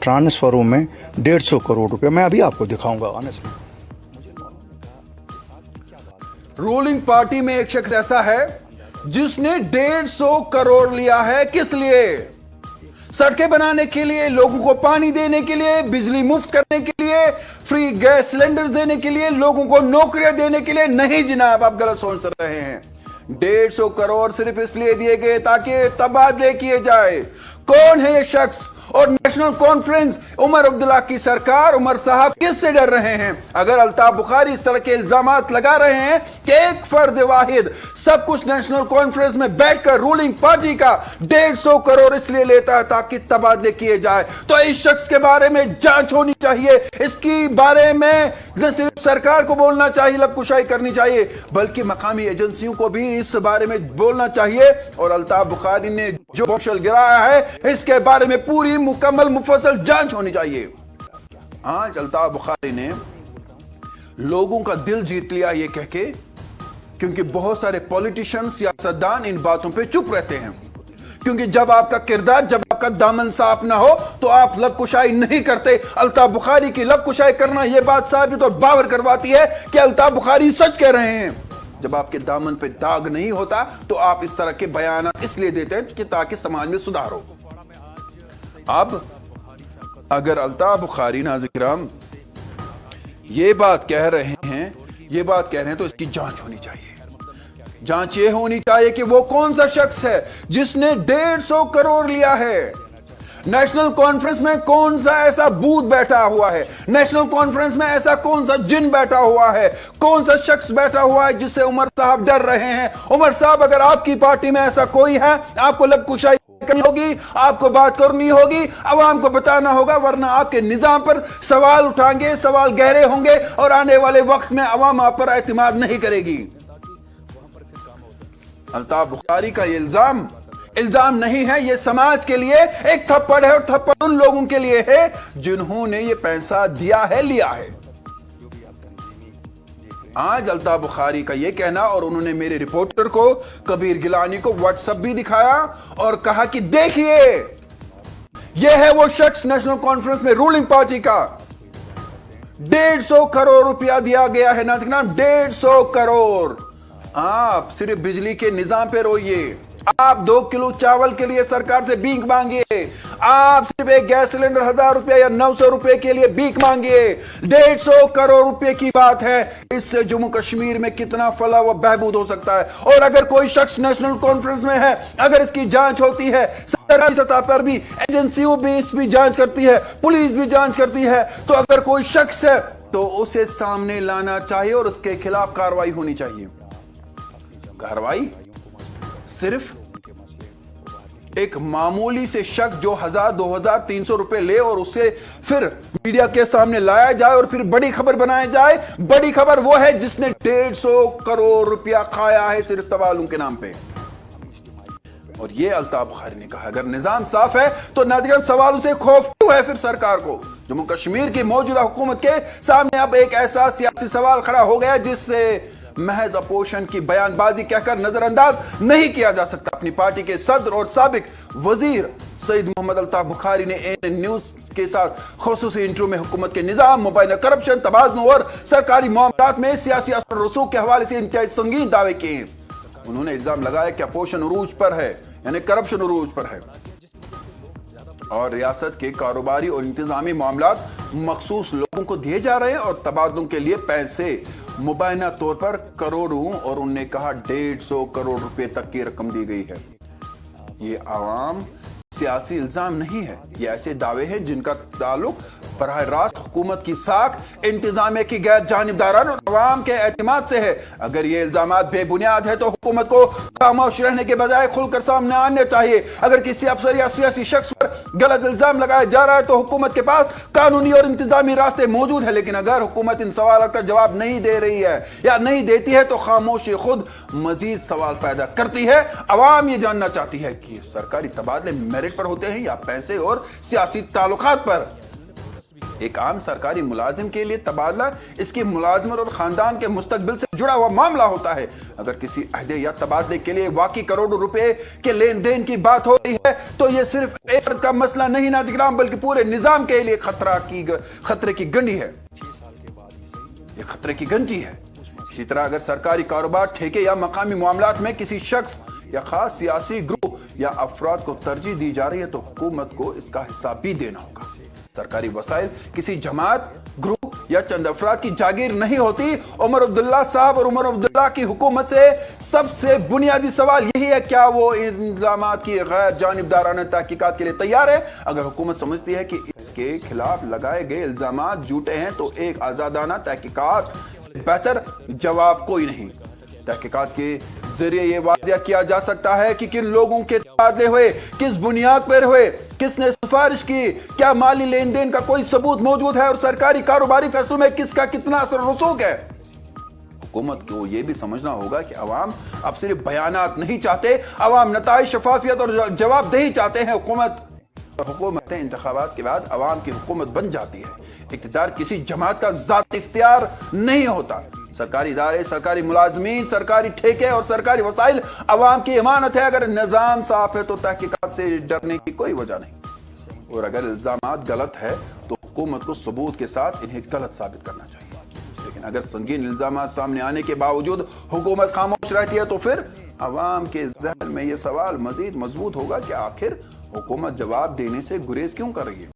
ट्रांसफरों में 150 करोड़ रुपए, मैं अभी आपको दिखाऊंगा ऑनेस्टली। रूलिंग पार्टी में एक शख्स ऐसा है जिसने 150 करोड़ लिया है। किस लिए? सड़कें बनाने के लिए, लोगों को पानी देने के लिए, बिजली मुफ्त करने के लिए, फ्री गैस सिलेंडर्स देने के लिए, लोगों को नौकरियां देने के लिए नहीं जनाब, आप गलत सोच रहे हैं। 150 करोड़ सिर्फ इसलिए दिए गए ताकि तबादले किए जाए। कौन है ये शख्स? और नेशनल कॉन्फ्रेंस, उमर अब्दुल्ला की सरकार, उमर साहब किससे डर रहे हैं? अगर अल्ताफ बुखारी इस तरह के इल्जामात लगा रहे हैं कि एक फर्द वाहिद सब कुछ नेशनल कॉन्फ्रेंस में बैठकर रूलिंग पार्टी का 150 करोड़ इसलिए लेता है ताकि तबादले किए जाए, तो इस शख्स के बारे में जांच होनी चाहिए। इसकी बारे में न सिर्फ सरकार को बोलना चाहिए, लबकुशाई करनी चाहिए, बल्कि मकामी एजेंसियों को भी इस बारे में बोलना चाहिए। और अल्ताफ बुखारी ने जो बॉम्बशेल गिराया है इसके बारे में पूरी मुकम्मल मुफस्सल जांच होनी चाहिए। आज अल्ताफ बुखारी ने लोगों का दिल जीत लिया ये कह के, क्योंकि बहुत सारे पॉलिटिशियन, सियासतदान इन बातों पे चुप रहते हैं, क्योंकि जब आपका किरदार, जब आपका दामन साफ ना हो तो आप लबकुशाई नहीं करते। अल्ताफ बुखारी की लबकुशाई करना यह बात साबित और बावर करवाती है कि अल्ताफ बुखारी सच कह रहे हैं। जब आपके दामन पे दाग नहीं होता तो आप इस तरह के बयान इसलिए देते हैं कि ताकि समाज में सुधार हो। अब अगर अल्ताफ बुखारी नाज़िराम ये बात कह रहे हैं तो इसकी जांच होनी चाहिए। जांच ये होनी चाहिए कि वो कौन सा शख्स है जिसने 150 करोड़ लिया है। नेशनल कॉन्फ्रेंस में कौन सा ऐसा भूत बैठा हुआ है? नेशनल कॉन्फ्रेंस में ऐसा कौन सा जिन बैठा हुआ है? कौन सा शख्स बैठा हुआ है जिससे उमर साहब डर रहे हैं? उमर साहब, अगर आपकी पार्टी में ऐसा कोई है, आपको लबकुशाई करनी होगी, आपको बात करनी होगी, अवाम को बताना होगा, वरना आपके निजाम पर सवाल उठाएंगे, सवाल गहरे होंगे और आने वाले वक्त में अवाम आप पर एतमाद नहीं करेगी। अल्ताफ बुखारी का ये इल्जाम नहीं है, ये समाज के लिए एक थप्पड़ है, और थप्पड़ उन लोगों के लिए है जिन्होंने ये पैसा दिया है, लिया है। आज अल्ताफ बुखारी का ये कहना, और उन्होंने मेरे रिपोर्टर को कबीर गिलानी को व्हाट्सएप भी दिखाया और कहा कि देखिए ये है वो शख्स नेशनल कॉन्फ्रेंस में रूलिंग पार्टी का 150 करोड़ रुपया दिया गया है। नाज़रीन, 150 करोड़। आप सिर्फ बिजली के निजाम पे रोइए, आप 2 किलो चावल के लिए सरकार से भीख मांगिए, आप सिर्फ एक गैस सिलेंडर 1000 रुपए या 900 रुपए के लिए भीख मांगिए। 150 करोड़ रुपए की बात है, इससे जम्मू कश्मीर में कितना फला व बहबूद हो सकता है। और अगर कोई शख्स नेशनल कॉन्फ्रेंस में है, अगर इसकी जांच होती है, सरकारी सतह पर भी एजेंसियों भी इसकी जांच करती है, पुलिस भी जांच करती है, तो अगर कोई शख्स है तो उसे सामने लाना चाहिए और उसके खिलाफ कार्रवाई होनी चाहिए। कार्रवाई सिर्फ एक मामूली से शख्स जो 1000, 2000, 300 रुपए ले और उसे फिर मीडिया के सामने लाया जाए और फिर बड़ी खबर बनाया जाए। बड़ी खबर वो है जिसने 150 करोड़ रुपया खाया है सिर्फ तबादलों के नाम पे। और ये अल्ताफ बुखारी ने कहा, अगर निजाम साफ है तो नाज़रीन सवालों से खौफ क्यों है फिर सरकार को? जम्मू कश्मीर की मौजूदा हुकूमत के सामने अब एक ऐसा सियासी सवाल खड़ा हो गया जिससे महज अपोजिशन की बयानबाजी कहकर नजरअंदाज नहीं किया जा सकता। अपनी पार्टी के सदर और साबिक वजीर सईद मोहम्मद अल्ताफ बुखारी ने एएनएन न्यूज के साथ खुसूसी इंटरव्यू में हुकूमत के निजाम, मुबैना करप्शन, तबादलों और सरकारी मामलात में सियासी असर और रसूख के हवाले से इंतहाई संगीन दावे किए। उन्होंने इल्जाम लगाया कि अपोजिशन उरूज पर है, यानी करप्शन उरूज पर है, और रियासत के कारोबारी और इंतजामी मामलात मखसूस लोगों को दिए जा रहे हैं और तबादलों के लिए पैसे मुबैना तौर पर करोड़ों, और उन्होंने कहा 150 करोड़ रुपए तक की रकम दी गई है। ये आवाम सियासी इल्जाम नहीं है, ये ऐसे दावे हैं जिनका ताल्लुक बराह रास्त हुकूमत की साख, इंतजामिया की गैर जानिबदाराना और अवाम के एतमाद से है। अगर ये इल्जामात बेबुनियाद है तो हुकूमत को खामोश रहने के बजाय खुलकर सामने आने चाहिए। अगर किसी अफसर या सियासी शख्स पर गलत इल्जाम लगाया जा रहा है तो हुकूमत के पास कानूनी और इंतजामी रास्ते मौजूद है, लेकिन अगर हुकूमत इन सवालों का जवाब नहीं दे रही है या नहीं देती है तो खामोशी खुद मजीद सवाल पैदा करती है। अवाम ये जानना चाहती है कि सरकारी तबादले मेरिट पर होते हैं या पैसे और सियासी ताल्लुकात पर। ایک عام سرکاری ملازم کے لیے تبادلہ اس کی ملازمت اور خاندان کے مستقبل سے جڑا ہوا معاملہ ہوتا ہے. اگر کسی عہدے یا تبادلے کے لیے واقعی کروڑوں روپے کے لین دین کی بات ہو رہی ہے تو یہ صرف ایک فرد کا مسئلہ نہیں ناظرین کرام بلکہ پورے نظام کے لیے خطرے کی گنجی ہے. یہ خطرے کی گنجی ہے. اسی طرح اگر سرکاری کاروبار ٹھیکے یا مقامی معاملات میں کسی شخص یا خاص سیاسی گروہ یا افراد کو ترجیح دی جا رہی ہے تو حکومت کو اس کا حصہ بھی دینا ہوگا. سرکاری وسائل کسی جماعت گروہ یا چند افراد کی جاگیر نہیں ہوتی. عمر عبداللہ صاحب اور عمر عبداللہ کی حکومت سے سب سے بنیادی سوال یہی ہے کیا وہ الزامات کی غیر جانبدارانہ تحقیقات کے لیے تیار ہے؟ اگر حکومت سمجھتی ہے کہ اس کے خلاف لگائے گئے الزامات جھوٹے ہیں تو ایک آزادانہ تحقیقات سے بہتر جواب کوئی نہیں. تحقیقات کے ذریعے یہ واضح کیا جا سکتا ہے کہ کن لوگوں کے تبادلے ہوئے، کس بنیاد پر ہوئے، کس نے سفارش کی، کیا مالی لین دین کا کوئی ثبوت موجود ہے اور سرکاری کاروباری فیصلوں میں کس کا کتنا اثر و رسوخ ہے. حکومت کو یہ بھی سمجھنا ہوگا کہ عوام اب صرف بیانات نہیں چاہتے، عوام نتائج، شفافیت اور جواب دہی چاہتے ہیں. حکومتیں انتخابات کے بعد عوام کی حکومت بن جاتی ہے. اقتدار کسی جماعت کا ذاتی اختیار نہیں ہوتا. سرکاری ادارے، سرکاری ملازمین، سرکاری ٹھیکے اور سرکاری وسائل عوام کی امانت ہے. اگر نظام صاف ہے تو تحقیقات سے ڈرنے کی کوئی وجہ نہیں، اور اگر الزامات غلط ہے تو حکومت کو ثبوت کے ساتھ انہیں غلط ثابت کرنا چاہیے. لیکن اگر سنگین الزامات سامنے آنے کے باوجود حکومت خاموش رہتی ہے تو پھر عوام کے ذہن میں یہ سوال مزید مضبوط ہوگا کہ آخر حکومت جواب دینے سے گریز کیوں کر رہی ہے.